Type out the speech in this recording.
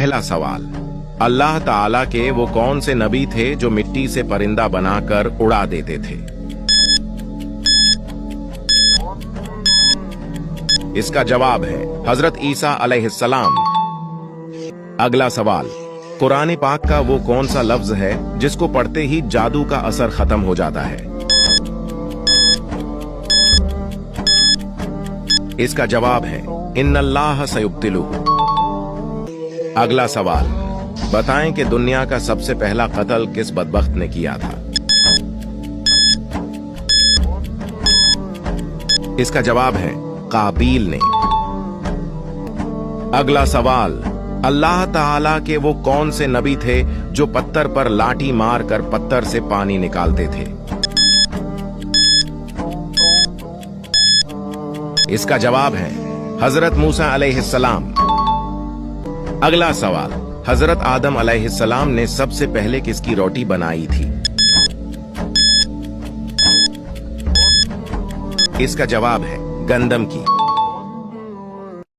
पहला सवाल, अल्लाह ताला के वो कौन से नबी थे जो मिट्टी से परिंदा बनाकर उड़ा देते थे? इसका जवाब है हजरत ईसा अलैहिस्सलाम। अगला सवाल, कुरान पाक का वो कौन सा लफ्ज है जिसको पढ़ते ही जादू का असर खत्म हो जाता है? इसका जवाब है इन्नल्लाह सयुब्तिलुहु। अगला सवाल, बताएं कि दुनिया का सबसे पहला कत्ल किस बदबख्त ने किया था? इसका जवाब है काबील ने। अगला सवाल, अल्लाह ताला के वो कौन से नबी थे जो पत्थर पर लाठी मार कर पत्थर से पानी निकालते थे? इसका जवाब है हजरत मूसा अलैहिस्सलाम। अगला सवाल, हजरत आदम अलैहिस्सलाम ने सबसे पहले किसकी रोटी बनाई थी? इसका जवाब है गंदम की।